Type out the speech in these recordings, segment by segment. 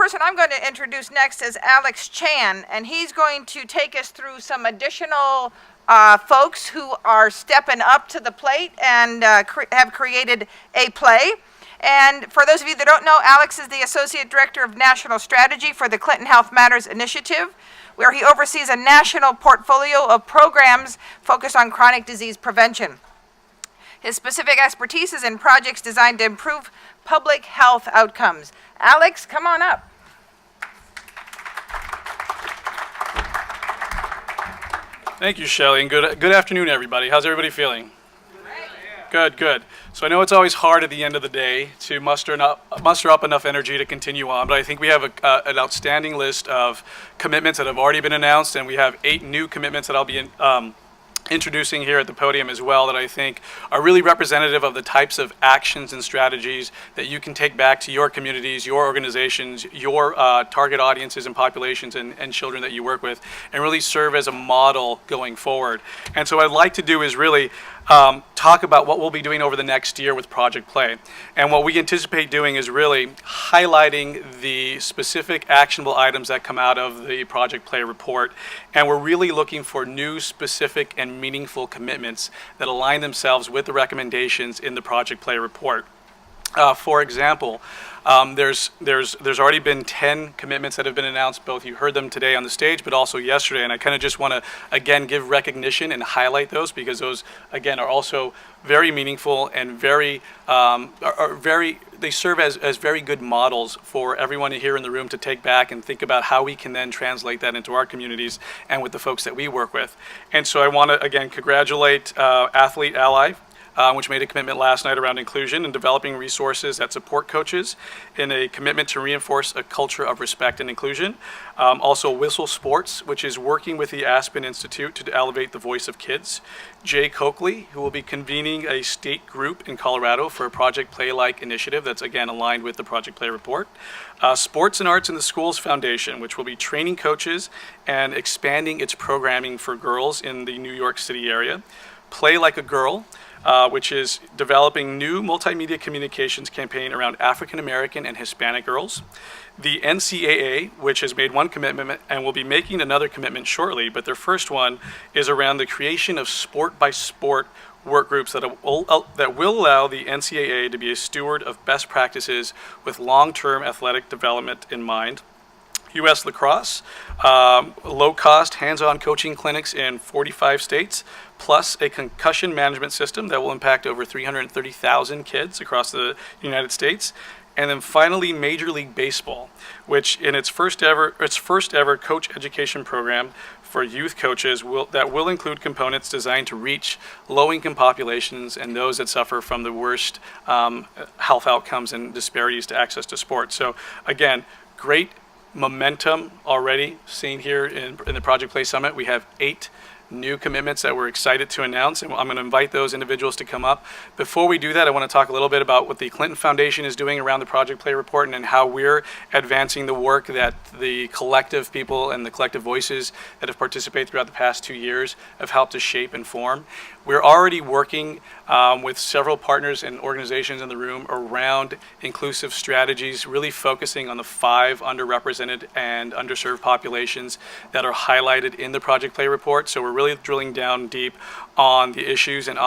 person I'm going to introduce next is Alex Chan, and he's going to take us through some additional folks who are stepping up to the plate and have created a play. And for those of you that don't know, Alex is the Associate Director of National Strategy for the Clinton Health Matters Initiative, where he oversees a national portfolio of programs focused on chronic disease prevention. His specific expertise is in projects designed to improve public health outcomes. Alex, come on up. Thank you, Shelley, and good afternoon, everybody. How's everybody feeling? Great. Good. So I know it's always hard at the end of the day to muster up enough energy to continue on, but I think we have an outstanding list of commitments that have already been announced, and we have 8 new commitments that I'll be introducing here at the podium as well that I think are really representative of the types of actions and strategies that you can take back to your communities, your organizations, your target audiences and populations and children that you work with, and really serve as a model going forward. And so what I'd like to do is really talk about what we'll be doing over the next year with Project Play. And what we anticipate doing is really highlighting the specific actionable items that come out of the Project Play report. And we're really looking for new, specific, and meaningful commitments that align themselves with the recommendations in the Project Play report. For example, there's already been 10 commitments that have been announced. Both you heard them today on the stage, but also yesterday. And I kind of just want to again give recognition and highlight those because those again are also very meaningful and very they serve as very good models for everyone here in the room to take back and think about how we can then translate that into our communities and with the folks that we work with. And so I want to again congratulate Athlete Ally, which made a commitment last night around inclusion and developing resources that support coaches in a commitment to reinforce a culture of respect and inclusion. Also Whistle Sports, which is working with the Aspen Institute to elevate the voice of kids. Jay Coakley, who will be convening a state group in Colorado for a Project Play-like initiative that's again aligned with the Project Play report. Sports and Arts in the Schools Foundation, which will be training coaches and expanding its programming for girls in the New York City area. Play Like a Girl, which is developing new multimedia communications campaign around African American and Hispanic girls. The NCAA, which has made one commitment and will be making another commitment shortly, but their first one is around the creation of sport-by-sport work groups that will allow the NCAA to be a steward of best practices with long-term athletic development in mind. U.S. Lacrosse, low-cost, hands-on coaching clinics in 45 states, plus a concussion management system that will impact over 330,000 kids across the United States. And then finally, Major League Baseball, which in its first ever coach education program for youth coaches that will include components designed to reach low-income populations and those that suffer from the worst health outcomes and disparities to access to sports. So again, great momentum already seen here in the Project Play Summit. We have 8 new commitments that we're excited to announce, and I'm going to invite those individuals to come up. Before we do that, I want to talk a little bit about what the Clinton Foundation is doing around the Project Play report and how we're advancing the work that the collective people and the collective voices that have participated throughout the past 2 years have helped to shape and form. We're already working with several partners and organizations in the room around inclusive strategies, really focusing on the 5 underrepresented and underserved populations that are highlighted in the Project Play report. So we're really drilling down deep on the issues and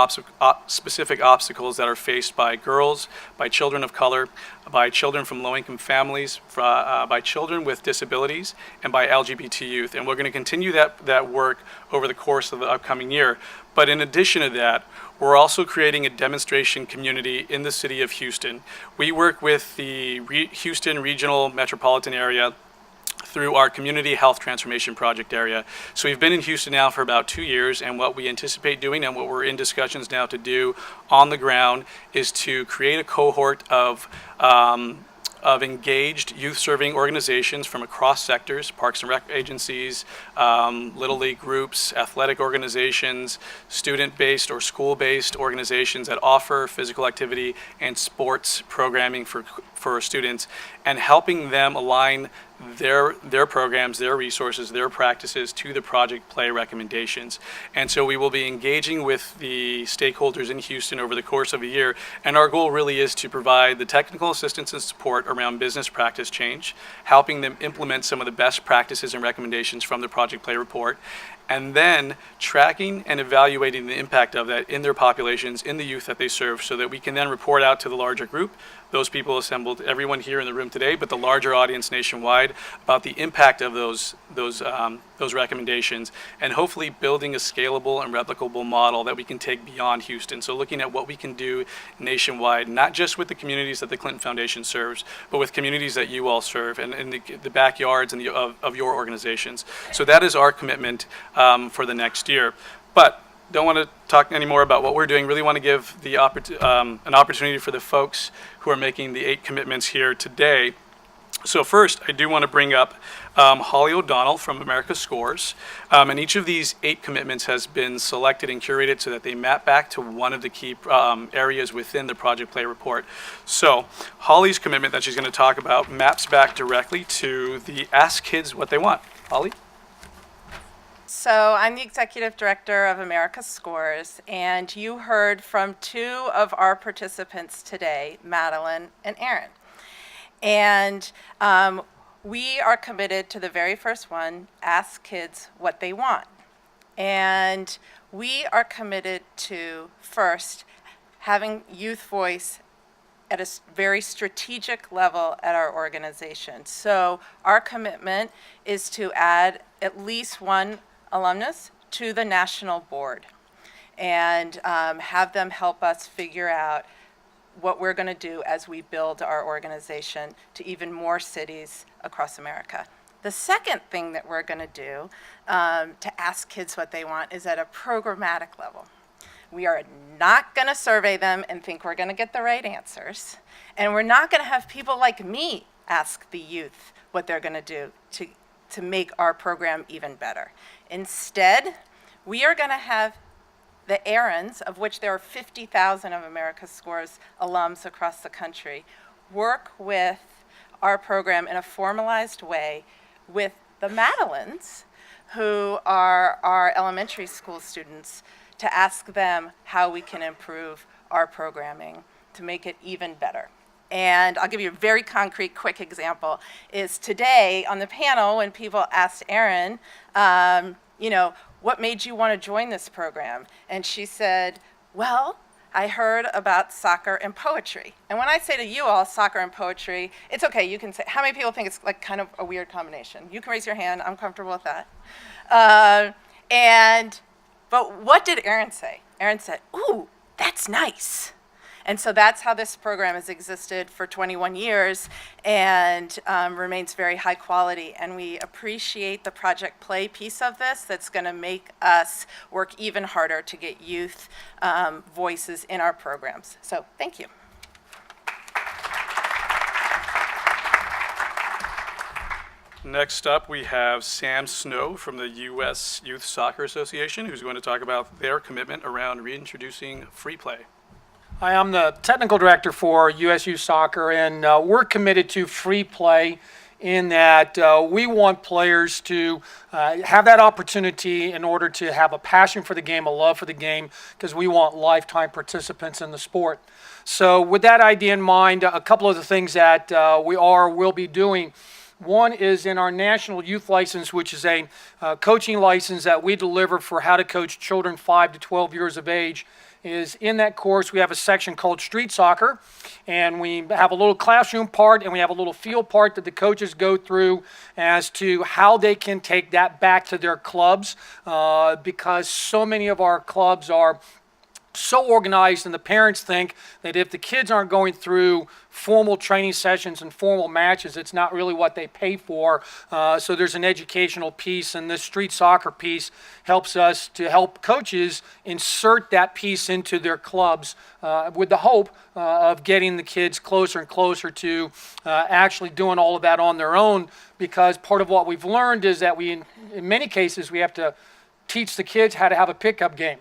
specific obstacles that are faced by girls, by children of color, by children from low-income families, by children with disabilities, and by LGBT youth. And we're going to continue that work over the course of the upcoming year. But in addition to that, we're also creating a demonstration community in the city of Houston. We work with the Houston Regional Metropolitan Area through our Community Health Transformation Project area. So we've been in Houston now for about 2 years, and what we anticipate doing and what we're in discussions now to do on the ground is to create a cohort of engaged youth-serving organizations from across sectors, parks and rec agencies, Little League groups, athletic organizations, student-based or school-based organizations that offer physical activity and sports programming for students, and helping them align their programs, their resources, their practices to the Project Play recommendations. And so we will be engaging with the stakeholders in Houston over the course of a year, and our goal really is to provide the technical assistance and support around business practice change, helping them implement some of the best practices and recommendations from the Project Play report, and then tracking and evaluating the impact of that in their populations, in the youth that they serve, so that we can then report out to the larger group, those people assembled, everyone here in the room today, but the larger audience nationwide, about the impact of those recommendations, and hopefully building a scalable and replicable model that we can take beyond Houston. So looking at what we can do nationwide, not just with the communities that the Clinton Foundation serves, but with communities that you all serve and in the backyards and of your organizations. So that is our commitment for the next year. But don't want to talk anymore about what we're doing. Really want to give the an opportunity for the folks who are making the 8 commitments here today. So first, I do want to bring up Holly O'Donnell from America Scores. And each of these 8 commitments has been selected and curated so that they map back to one of the key areas within the Project Play report. So Holly's commitment that she's going to talk about maps back directly to the Ask Kids What They Want. Holly? So I'm the executive director of America Scores, and you heard from 2 of our participants today, Madeline and Aaron. And we are committed to the very first one, ask kids what they want. And we are committed to, first, having youth voice at a very strategic level at our organization. So our commitment is to add at least one alumnus to the national board and have them help us figure out what we're going to do as we build our organization to even more cities across America. The second thing that we're going to do to ask kids what they want is at a programmatic level. We are not going to survey them and think we're going to get the right answers. And we're not going to have people like me ask the youth what they're going to do to make our program even better. Instead, we are going to have the Aarons, of which there are 50,000 of America Scores alums across the country, work with our program in a formalized way with the Madelines, who are our elementary school students, to ask them how we can improve our programming to make it even better. And I'll give you a very concrete, quick example, is today on the panel when people asked Erin, what made you want to join this program? And she said, well, I heard about soccer and poetry. And when I say to you all soccer and poetry, it's okay, you can say, how many people think it's like kind of a weird combination? You can raise your hand, I'm comfortable with that. But what did Erin say? Erin said, ooh, that's nice. And so that's how this program has existed for 21 years and remains very high quality. And we appreciate the Project Play piece of this that's going to make us work even harder to get youth voices in our programs. So thank you. Next up, we have Sam Snow from the U.S. Youth Soccer Association, who's going to talk about their commitment around reintroducing free play. Hi, I'm the technical director for USU Soccer, and we're committed to free play in that we want players to have that opportunity in order to have a passion for the game, a love for the game, because we want lifetime participants in the sport. So with that idea in mind, a couple of the things that will be doing. One is in our national youth license, which is a coaching license that we deliver for how to coach children 5 to 12 years of age. Is in that course we have a section called street soccer, and we have a little classroom part and we have a little field part that the coaches go through as to how they can take that back to their clubs because so many of our clubs are so organized, and the parents think that if the kids aren't going through formal training sessions and formal matches, it's not really what they pay for. So there's an educational piece, and this street soccer piece helps us to help coaches insert that piece into their clubs with the hope of getting the kids closer and closer to actually doing all of that on their own, because part of what we've learned is that in many cases, we have to teach the kids how to have a pickup game.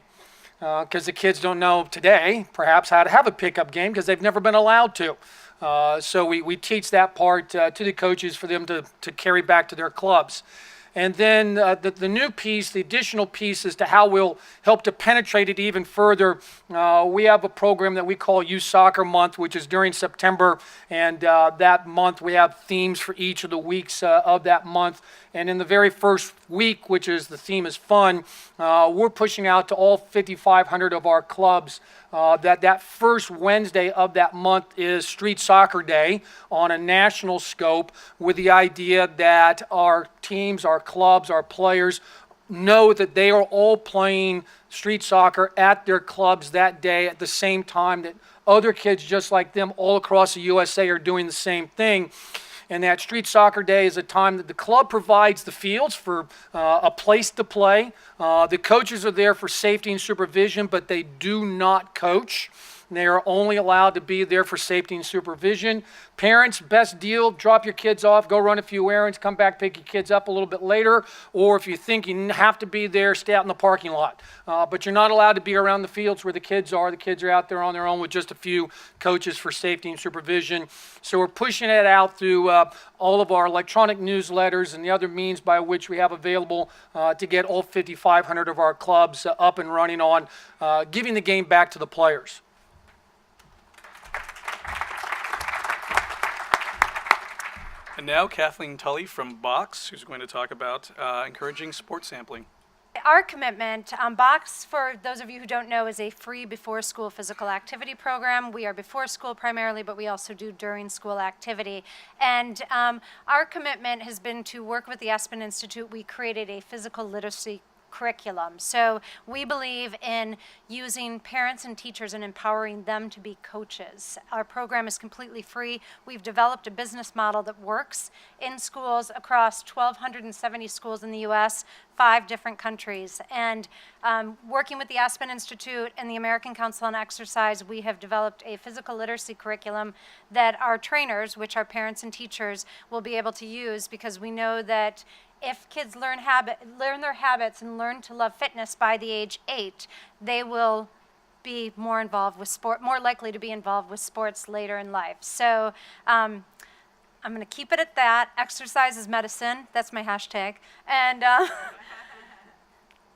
Because the kids don't know today, perhaps, how to have a pickup game because they've never been allowed to. So we teach that part to the coaches for them to carry back to their clubs. And then the new piece, the additional piece as to how we'll help to penetrate it even further, we have a program that we call Youth Soccer Month, which is during September. And that month we have themes for each of the weeks of that month. And in the very first week, which is the theme is fun, we're pushing out to all 5,500 of our clubs that first Wednesday of that month is Street Soccer Day on a national scope, with the idea that our teams, our clubs, our players know that they are all playing street soccer at their clubs that day at the same time that other kids just like them all across the USA are doing the same thing. And that Street Soccer Day is a time that the club provides the fields for a place to play. The coaches are there for safety and supervision, but they do not coach. They are only allowed to be there for safety and supervision. Parents, best deal, drop your kids off, go run a few errands, come back, pick your kids up a little bit later. Or if you think you have to be there, stay out in the parking lot. But you're not allowed to be around the fields where the kids are. The kids are out there on their own with just a few coaches for safety and supervision. So we're pushing it out through all of our electronic newsletters and the other means by which we have available to get all 5,500 of our clubs up and running on giving the game back to the players. And now Kathleen Tully from Box, who's going to talk about encouraging sports sampling. Our commitment, Box, for those of you who don't know, is a free before-school physical activity program. We are before school primarily, but we also do during school activity. And our commitment has been to work with the Aspen Institute. We created a physical literacy curriculum. So we believe in using parents and teachers and empowering them to be coaches. Our program is completely free. We've developed a business model that works in schools across 1,270 schools in the U.S., 5 different countries. And working with the Aspen Institute and the American Council on Exercise, we have developed a physical literacy curriculum that our trainers, which are parents and teachers, will be able to use, because we know that if kids learn their habits and learn to love fitness by the age 8, they will be more involved with sport, more likely to be involved with sports later in life. So I'm going to keep it at that. Exercise is medicine. That's my hashtag. And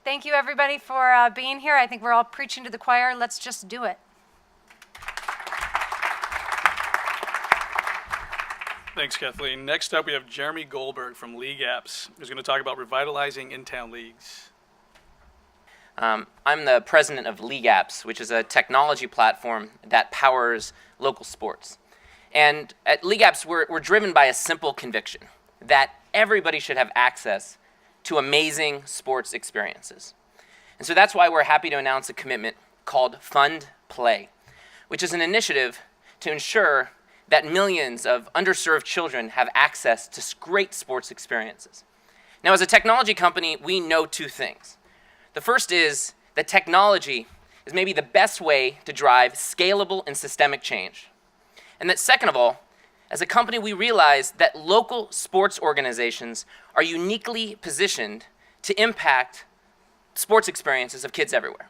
thank you, everybody, for being here. I think we're all preaching to the choir. Let's just do it. Thanks, Kathleen. Next up, we have Jeremy Goldberg from League Apps, who's going to talk about revitalizing in-town leagues. I'm the president of League Apps, which is a technology platform that powers local sports. And at League Apps, we're driven by a simple conviction that everybody should have access to amazing sports experiences. And so that's why we're happy to announce a commitment called FundPlay, which is an initiative to ensure that millions of underserved children have access to great sports experiences. Now, as a technology company, we know 2 things. The first is that technology is maybe the best way to drive scalable and systemic change. And that second of all, as a company, we realize that local sports organizations are uniquely positioned to impact sports experiences of kids everywhere.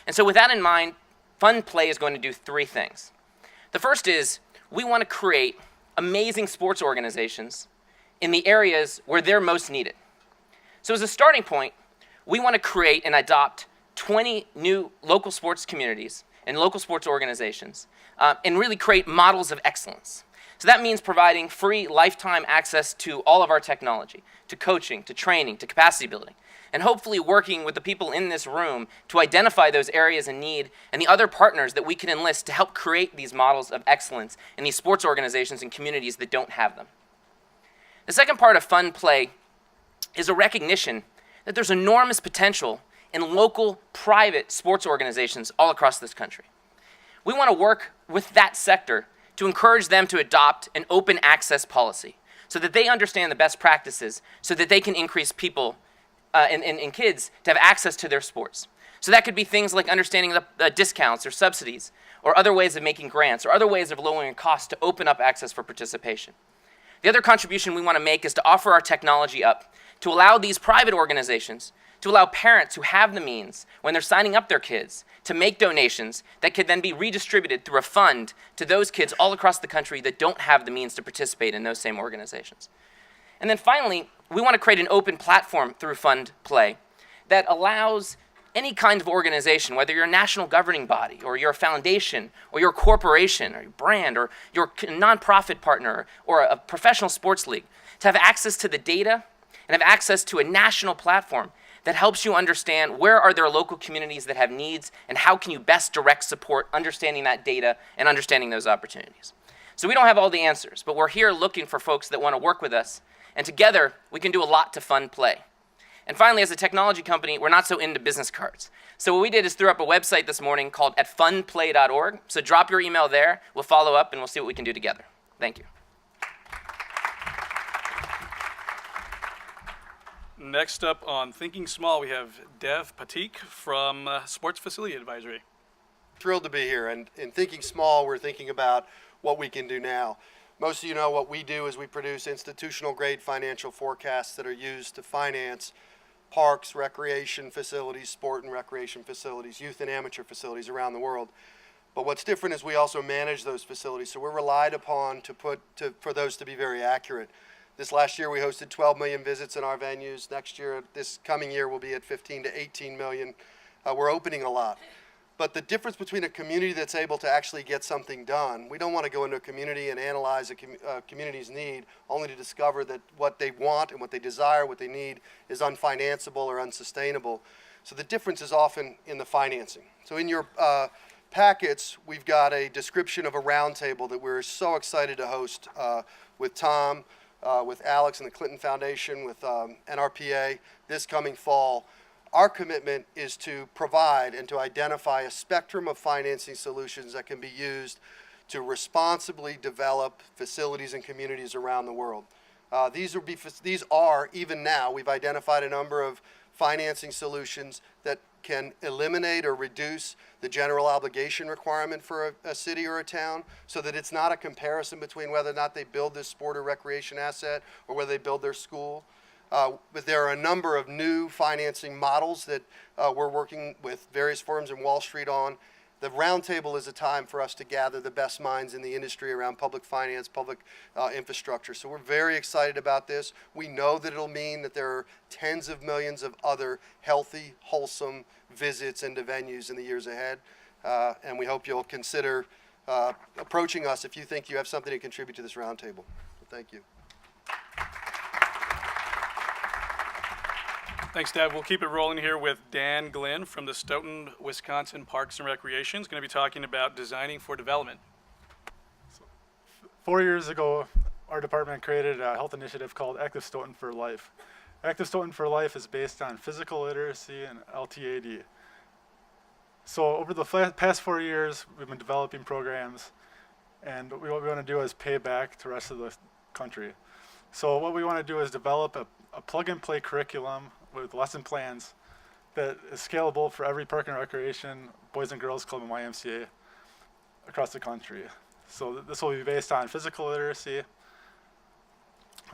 And so with that in mind, FundPlay is going to do 3 things. The first is we want to create amazing sports organizations in the areas where they're most needed. So as a starting point, we want to create and adopt 20 new local sports communities and local sports organizations and really create models of excellence. So that means providing free lifetime access to all of our technology, to coaching, to training, to capacity building, and hopefully working with the people in this room to identify those areas in need and the other partners that we can enlist to help create these models of excellence in these sports organizations and communities that don't have them. The second part of FundPlay is a recognition that there's enormous potential in local private sports organizations all across this country. We want to work with that sector to encourage them to adopt an open access policy so that they understand the best practices so that they can increase people and kids to have access to their sports. So that could be things like understanding the discounts or subsidies or other ways of making grants or other ways of lowering costs to open up access for participation. The other contribution we want to make is to offer our technology up to allow these private organizations to allow parents who have the means, when they're signing up their kids, to make donations that could then be redistributed through a fund to those kids all across the country that don't have the means to participate in those same organizations. And then finally, we want to create an open platform through FundPlay that allows any kind of organization, whether you're a national governing body, or you're a foundation, or you're a corporation, or your brand, or you're a nonprofit partner, or a professional sports league, to have access to the data and have access to a national platform that helps you understand where are there local communities that have needs and how can you best direct support understanding that data and understanding those opportunities. So we don't have all the answers, but we're here looking for folks that want to work with us, and together we can do a lot to fund play. And finally, as a technology company, we're not so into business cards. So what we did is threw up a website this morning called @fundplay.org. So drop your email there, we'll follow up, and we'll see what we can do together. Thank you. Next up on Thinking Small, we have Dev Patik from Sports Facility Advisory. Thrilled to be here, and in Thinking Small, we're thinking about what we can do now. Most of you know what we do is we produce institutional grade financial forecasts that are used to finance parks, recreation facilities, sport and recreation facilities, youth and amateur facilities around the world. But what's different is we also manage those facilities, so we're relied upon for those to be very accurate. This last year we hosted 12 million visits in our venues. Next year, this coming year, we'll be at 15 to 18 million. We're opening a lot. But the difference between a community that's able to actually get something done, we don't want to go into a community and analyze a community's need only to discover that what they want and what they desire, what they need is unfinanceable or unsustainable. So the difference is often in the financing. So in your packets, we've got a description of a roundtable that we're so excited to host with Tom, with Alex and the Clinton Foundation, with NRPA this coming fall. Our commitment is to provide and to identify a spectrum of financing solutions that can be used to responsibly develop facilities and communities around the world. These are, even now, we've identified a number of financing solutions that can eliminate or reduce the general obligation requirement for a city or a town, so that it's not a comparison between whether or not they build this sport or recreation asset or whether they build their school. But there are a number of new financing models that we're working with various firms in Wall Street on. The roundtable is a time for us to gather the best minds in the industry around public finance, public infrastructure. So we're very excited about this. We know that it'll mean that there are tens of millions of other healthy, wholesome visits into venues in the years ahead. And we hope you'll consider approaching us if you think you have something to contribute to this roundtable. Thank you. Thanks, Deb. We'll keep it rolling here with Dan Glenn from the Stoughton, Wisconsin Parks and Recreation. He's going to be talking about designing for development. 4 years ago, our department created a health initiative called Active Stoughton for Life. Active Stoughton for Life is based on physical literacy and LTAD. So over the past 4 years, we've been developing programs, and what we want to do is pay back to the rest of the country. So what we want to do is develop a plug-and-play curriculum with lesson plans that is scalable for every park and recreation, Boys and Girls Club, and YMCA across the country. So this will be based on physical literacy,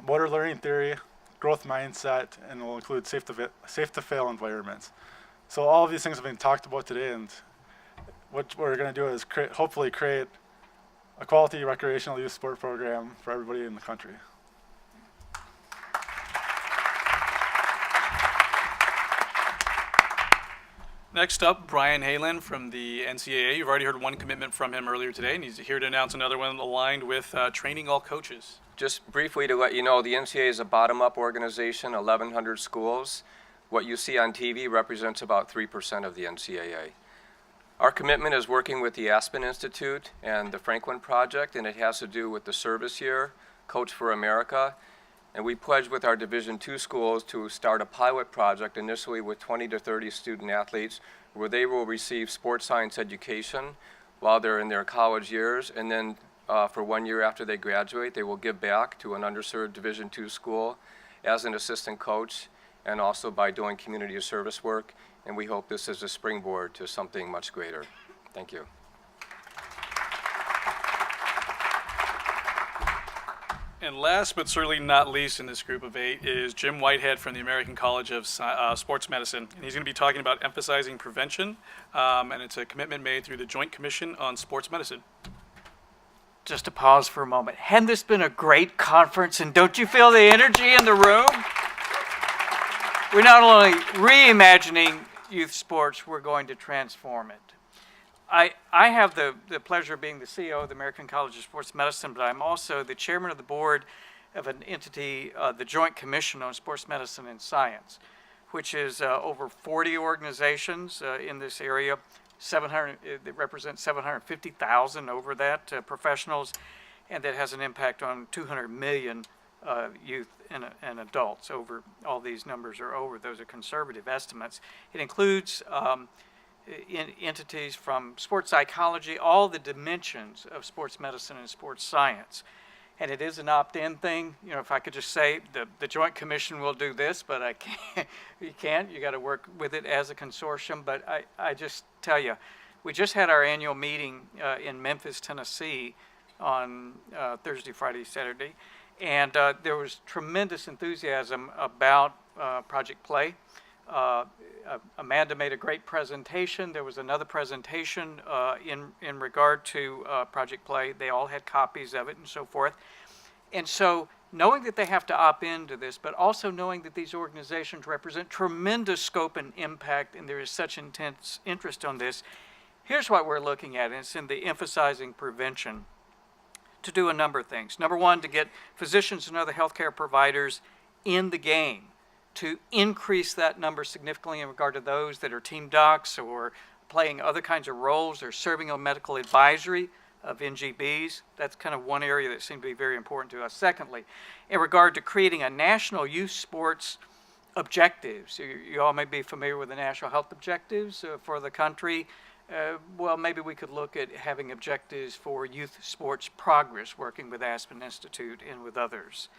motor learning theory, growth mindset, and will include safe to fail environments. So all of these things have been talked about today, and what we're going to do is hopefully create a quality recreational youth sport program for everybody in the country. Next up, Brian Halen from the NCAA. You've already heard one commitment from him earlier today, and he's here to announce another one aligned with training all coaches. Just briefly to let you know, the NCAA is a bottom-up organization, 1,100 schools. What you see on TV represents about 3% of the NCAA. Our commitment is working with the Aspen Institute and the Franklin Project, and it has to do with the service year, Coach for America. And we pledged with our Division II schools to start a pilot project initially with 20 to 30 student athletes where they will receive sports science education while they're in their college years, and then for 1 year after they graduate, they will give back to an underserved Division II school as an assistant coach and also by doing community service work. And we hope this is a springboard to something much greater. Thank you. And last but certainly not least in this group of 8 is Jim Whitehead from the American College of Sports Medicine. And he's going to be talking about emphasizing prevention, and it's a commitment made through the Joint Commission on Sports Medicine. Just to pause for a moment. Hadn't this been a great conference, and don't you feel the energy in the room? We're not only reimagining youth sports, we're going to transform it. I have the pleasure of being the CEO of the American College of Sports Medicine, but I'm also the chairman of the board of an entity, the Joint Commission on Sports Medicine and Science, which is over 40 organizations in this area. That represents 750,000 over that professionals, and that has an impact on 200 million youth and adults. Over all these numbers are over; those are conservative estimates. It includes entities from sports psychology, all the dimensions of sports medicine and sports science. And it is an opt-in thing. You know, if I could just say the Joint Commission will do this, but I can't. You can't. You got to work with it as a consortium. But I just tell you, we just had our annual meeting in Memphis, Tennessee, on Thursday, Friday, Saturday, and there was tremendous enthusiasm about Project Play. Amanda made a great presentation. There was another presentation in regard to Project Play. They all had copies of it and so forth. And so knowing that they have to opt into this, but also knowing that these organizations represent tremendous scope and impact, and there is such intense interest on this, here's what we're looking at, and it's in the emphasizing prevention, to do a number of things. Number one, to get physicians and other healthcare providers in the game, to increase that number significantly in regard to those that are team docs or playing other kinds of roles or serving on medical advisory of NGBs. That's kind of one area that seemed to be very important to us. Secondly, in regard to creating a national youth sports objectives. You all may be familiar with the national health objectives for the country. Well, maybe we could look at having objectives for youth sports progress, working with Aspen Institute and with others.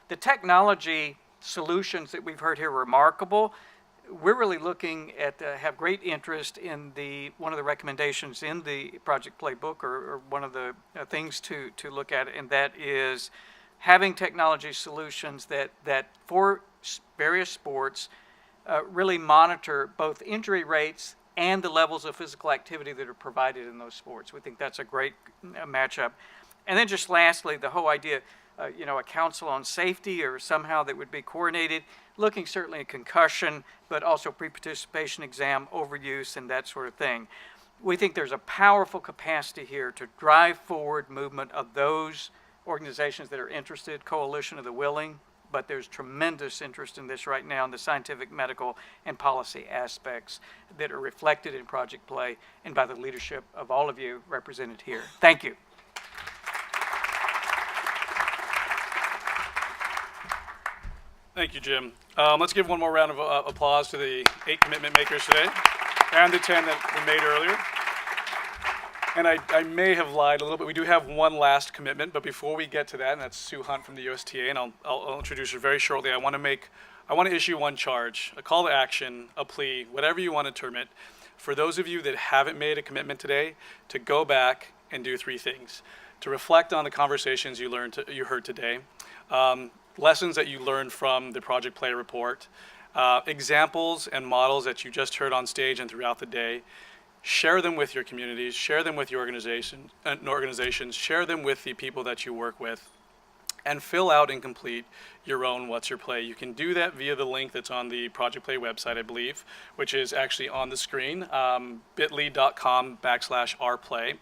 The technology solutions that we've heard here are remarkable. We're really looking at, have great interest in one of the recommendations in the Project Playbook, or one of the things to look at, and that is having technology solutions that for various sports really monitor both injury rates and the levels of physical activity that are provided in those sports. We think that's a great matchup. And then just lastly, the whole idea, a council on safety or somehow that would be coordinated, looking certainly at concussion, but also pre-participation exam, overuse, and that sort of thing. We think there's a powerful capacity here to drive forward movement of those organizations that are interested, Coalition of the Willing, but there's tremendous interest in this right now in the scientific, medical, and policy aspects that are reflected in Project Play and by the leadership of all of you represented here. Thank you. Thank you, Jim. Let's give one more round of applause to the 8 commitment makers today and the 10 that we made earlier. And I may have lied a little bit. We do have one last commitment, but before we get to that, and that's Sue Hunt from the USTA, and I'll introduce her very shortly. I want to issue one charge, a call to action, a plea, whatever you want to term it, for those of you that haven't made a commitment today, to go back and do 3 things: to reflect on the conversations you heard today, lessons that you learned from the Project Play report, examples and models that you just heard on stage and throughout the day. Share them with your communities, share them with your organizations, share them with the people that you work with, and fill out and complete your own What's Your Play. You can do that via the link that's on the Project Play website, I believe, which is actually on the screen, bit.ly.com/rplay.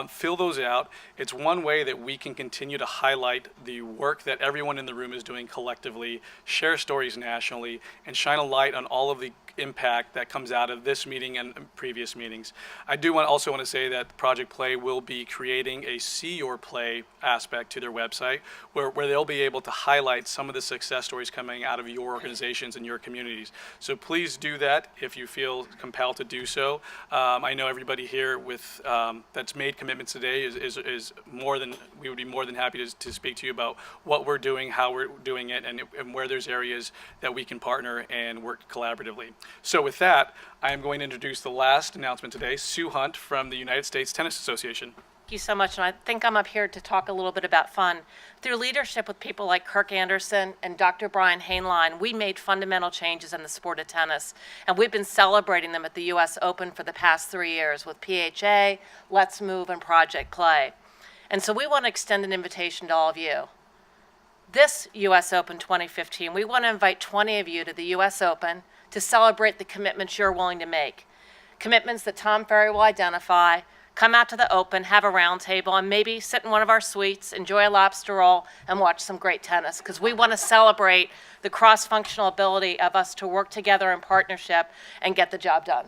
Fill those out. It's one way that we can continue to highlight the work that everyone in the room is doing collectively, share stories nationally, and shine a light on all of the impact that comes out of this meeting and previous meetings. I do also want to say that Project Play will be creating a See Your Play aspect to their website where they'll be able to highlight some of the success stories coming out of your organizations and your communities. So please do that if you feel compelled to do so. I know everybody here that's made commitments today is more than, we would be more than happy to speak to you about what we're doing, how we're doing it, and where there's areas that we can partner and work collaboratively. So with that, I am going to introduce the last announcement today, Sue Hunt from the United States Tennis Association. Thank you so much, and I think I'm up here to talk a little bit about fun. Through leadership with people like Kirk Anderson and Dr. Brian Hainline, we made fundamental changes in the sport of tennis, and we've been celebrating them at the U.S. Open for the past 3 years with PHA, Let's Move, and Project Clay. And so we want to extend an invitation to all of you. This U.S. Open 2015, we want to invite 20 of you to the U.S. Open to celebrate the commitments you're willing to make. Commitments that Tom Ferry will identify. Come out to the Open, have a round table, and maybe sit in one of our suites, enjoy a lobster roll, and watch some great tennis, because we want to celebrate the cross-functional ability of us to work together in partnership and get the job done.